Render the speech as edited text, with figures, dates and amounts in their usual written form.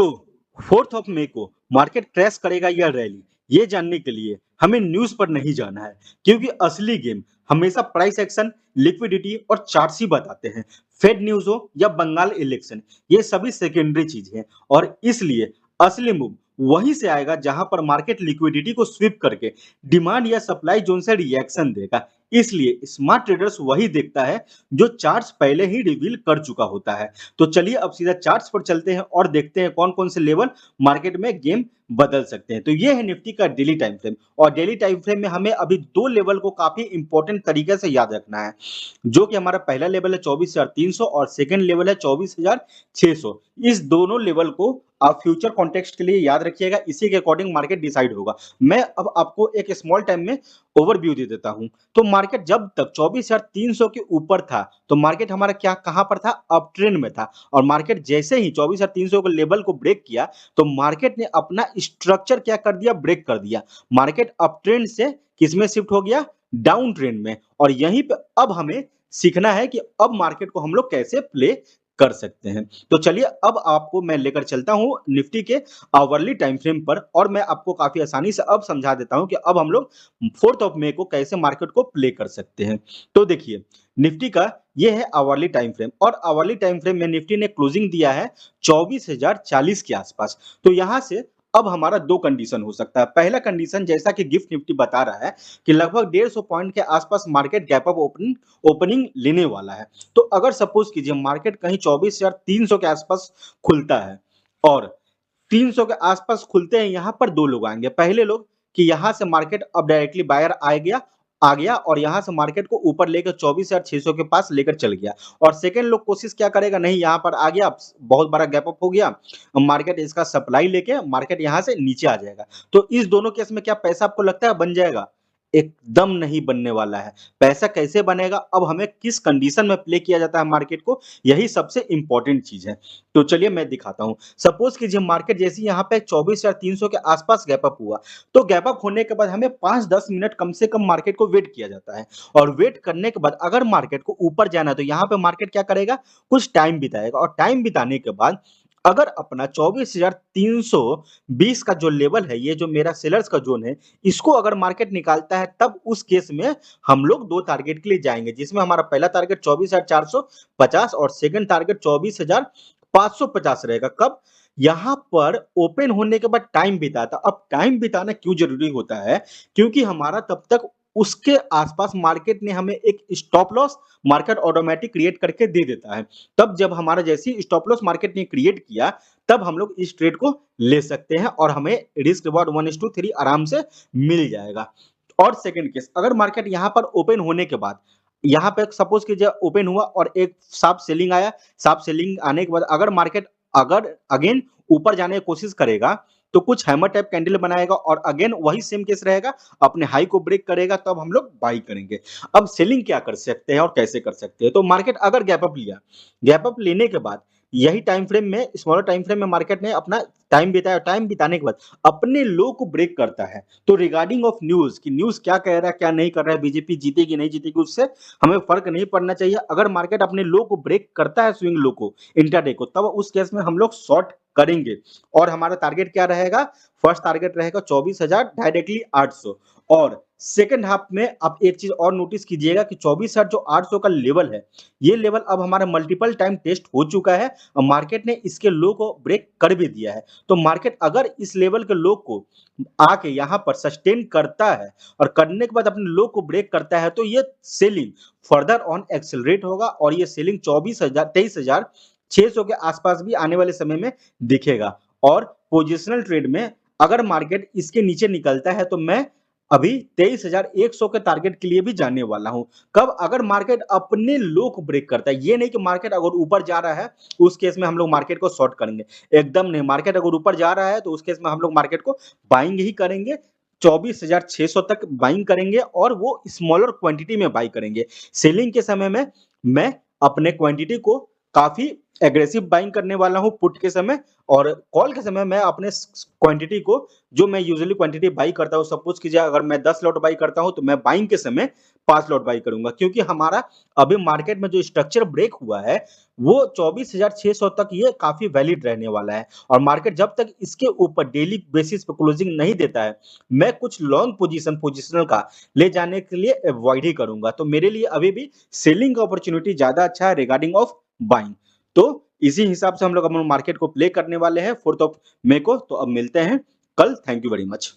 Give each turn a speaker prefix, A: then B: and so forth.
A: तो 4th of May को market crash करेगा या रैली, ये जानने के लिए हमें न्यूज़ पर नहीं जाना है, क्योंकि असली गेम हमेशा प्राइस एक्शन, लिक्विडिटी और चार्ट्स ही बताते हैं। फेड न्यूज़ हो या बंगाल इलेक्शन, ये सभी सेकेंडरी चीज़ हैं और इसलिए असली मूव वहीं से आएगा जहां पर मार्केट लिक्विडिटी को स्वीप करके डिमांड या सप्लाई जोन से रिएक्शन देगा। इसलिए स्मार्ट ट्रेडर्स वही देखता है जो चार्ट्स पहले ही रिवील कर चुका होता है। तो चलिए अब सीधा चार्ट्स पर चलते हैं और देखते हैं कौन-कौन से लेवल मार्केट में गेम बदल सकते हैं। तो ये है निफ्टी का डेली टाइम फ्रेम और डेली टाइम फ्रेम में हमें अभी 2 लेवल को काफ़ी इंपॉर्टेंट तरीके से याद रखना है, जो कि हमारा पहला लेवल है 24,300 और सेकंड लेवल है 24,600। इस दोनों लेवल को आप फ्यूचर कॉन्टेक्स्ट के लिए याद रखिएगा, इसी के अकॉर्डिंग मार्केट डिसाइड होगा। मैं अब आपको एक स्मॉल टाइम में ओवरव्यू दे देता हूँ। तो मार्केट जब तक 24,300 के ऊपर था, तो मार्केट हमारा क्या कहाँ पर था? अप ट्रेंड में था और मार्केट जैसे ही 24,300 के लेवल को ब्रेक किया, तो मार्केट ने अपना स्ट्रक्चर क्या कर दिया? ब्रेक कर दिया। मार्केट अप ट्रेंड से किसमें शिफ्ट हो गया? डाउन ट्रेंड में और यहीं पे अब हमें सीखना है कि अब मार्केट को हम लोग कैसे प्ले कर सकते हैं। तो चलिए अब आपको मैं लेकर चलता हूँ निफ्टी के आवरली टाइम फ्रेम पर और मैं आपको काफ़ी आसानी से अब समझा देता हूँ कि अब हम लोग 4th ऑफ मई को कैसे मार्केट को प्ले कर सकते हैं। तो देखिए, निफ्टी का ये है आवरली टाइम फ्रेम और आवरली टाइम फ्रेम में निफ्टी ने क्लोजिंग दिया है 24,040 के आसपास। तो यहाँ से अब हमारा 2 कंडीशन हो सकता है। पहला कंडीशन जैसा कि गिफ्ट निफ्टी बता रहा है कि लगभग 150 पॉइंट के आसपास मार्केट गैप अप ओपनिंग लेने वाला है। तो अगर सपोज कीजिए मार्केट कहीं 24,300 के आसपास खुलता है और 300 के आसपास खुलते हैं, यहाँ पर 2 लोग आएँगे। पहले लोग कि यहाँ से मार्केट अब डायरेक्टली बायर आ गया और यहाँ से मार्केट को ऊपर लेकर 24,600 के पास लेकर चल गया और सेकंड लोग कोशिश क्या करेगा? नहीं, यहाँ पर आ गया, बहुत बड़ा गैप अप हो गया, अब मार्केट इसका सप्लाई लेके मार्केट यहाँ से नीचे आ जाएगा। तो इस दोनों केस में क्या पैसा आपको लगता है बन जाएगा? एकदम नहीं बनने वाला है। पैसा कैसे बनेगा? अब हमें किस कंडीशन में प्ले किया जाता है मार्केट को, यही सबसे इम्पोर्टेंट चीज़ है। तो चलिए मैं दिखाता हूँ। सपोज़ कीजिए मार्केट जैसे ही यहाँ पे 24,300 के आसपास गैप अप हुआ, तो गैप अप होने के बाद हमें 5-10 मिनट कम से कम मार्केट को वेट किया जाता है और वेट करने के बाद अगर मार्केट को ऊपर जाना है, तो यहाँ पे मार्केट क्या करेगा? कुछ टाइम बिताएगा और टाइम बिताने के बाद अगर अपना 24,320 का जो लेवल है, ये जो मेरा सेलर्स का ज़ोन है, इसको अगर मार्केट निकालता है, तब उस केस में हम लोग 2 टारगेट के लिए जाएँगे, जिसमें हमारा पहला टारगेट 24,450 और सेकंड टारगेट 24,550 रहेगा। कब? यहाँ पर ओपन होने के बाद टाइम बिताता। अब टाइम बिताना क्यों ज़रूरी होता है? क्योंकि हमारा तब तक उसके आस-पास मार्केट ने हमें एक stop loss market automatic create करके दे देता है। तब जब हमारा जैसे ही स्टॉप लॉस मार्केट ने क्रिएट किया, तब हम लोग इस ट्रेड को ले सकते हैं और हमें रिस्क रिवार्ड 1:3 आराम से मिल जाएगा। और सेकंड केस, अगर मार्केट यहाँ पर ओपन होने के बाद यहाँ पे सपोज़ कीजिए ओपन हुआ और एक शार्प सेलिंग आया, शार्प सेलिंग आने के बाद अगर मार्केट अगर अगेन ऊपर जाने की कोशिश करेगा, तो कुछ हैमर टाइप कैंडल बनाएगा और अगेन वही सेम केस रहेगा, अपने हाई को ब्रेक करेगा तब हम लोग बाय करेंगे। अब सेलिंग क्या कर सकते हैं और कैसे कर सकते हैं? तो मार्केट अगर गैप अप लिया, गैप अप लेने के बाद यही टाइम फ्रेम में स्मॉलर टाइम फ्रेम में मार्केट ने अपना टाइम बिताया, टाइम बिताने के बाद अपने लो को ब्रेक करता है। तो रिगार्डिंग ऑफ न्यूज़ कि न्यूज़ क्या कह रहा है, क्या नहीं कर रहा है, बीजेपी जीतेगी, नहीं जीतेगी, उससे हमें फ़र्क नहीं पड़ना चाहिए। अगर मार्केट अपने लो को ब्रेक करता है, स्विंग लो को, इंट्राडे को, तब उस केस में हम लोग शॉर्ट करेंगे और हमारा टारगेट क्या रहेगा? फर्स्ट टारगेट रहेगा 24,000 डायरेक्टली 800 और सेकंड हाफ में आप एक चीज़ और नोटिस कीजिएगा कि 24,000 जो 800 का लेवल है, ये लेवल अब हमारा मल्टीपल टाइम टेस्ट हो चुका है और मार्केट ने इसके लो को ब्रेक कर भी दिया है। तो मार्केट अगर इस लेवल के लो को आके यहाँ पर सस्टेन करता है और करने के बाद अपने लो को ब्रेक करता है, तो ये सेलिंग फर्दर ऑन एक्सेलरेट होगा और ये सेलिंग 23,600 के आसपास भी आने वाले समय में दिखेगा और पोजिशनल ट्रेड में अगर मार्केट इसके नीचे निकलता है, तो मैं अभी 23,100 के टारगेट के लिए भी जाने वाला हूँ। कब? अगर मार्केट अपने लो को ब्रेक करता है। ये नहीं कि मार्केट अगर ऊपर जा रहा है, उस केस में हम लोग मार्केट को शॉर्ट करेंगे। एकदम नहीं, मार्केट अगर ऊपर जा रहा है, तो उस केस में हम लोग मार्केट को बाइंग ही करेंगे। 24,600 तक बाइंग करेंगे और वो स्मॉलर क्वांटिटी में बाय करेंगे। सेलिंग के समय में मैं अपने क्वांटिटी को काफ़ी एग्रेसिव बाइंग करने वाला हूँ पुट के समय और कॉल के समय मैं अपने क्वांटिटी को जो मैं यूजुअली क्वांटिटी बाई करता हूँ सपोज कीजिए अगर मैं 10 लॉट बाई करता हूँ तो मैं बाइंग के समय 5 लॉट बाई करूंगा क्योंकि हमारा अभी मार्केट में जो स्ट्रक्चर ब्रेक हुआ है वो 24,600 तक ये काफी वैलिड रहने वाला है और मार्केट जब तक इसके ऊपर डेली बेसिस पे क्लोजिंग नहीं देता है मैं कुछ लॉन्ग पोजिशनल का ले जाने के लिए अवॉइड ही करूंगा तो मेरे लिए अभी भी सेलिंग का अपॉर्चुनिटी ज्यादा अच्छा है रिगार्डिंग ऑफ बाइंग। तो इसी हिसाब से हम लोग अपने मार्केट को प्ले करने वाले हैं 4th ऑफ मई को। तो अब मिलते हैं कल। Thank you very much.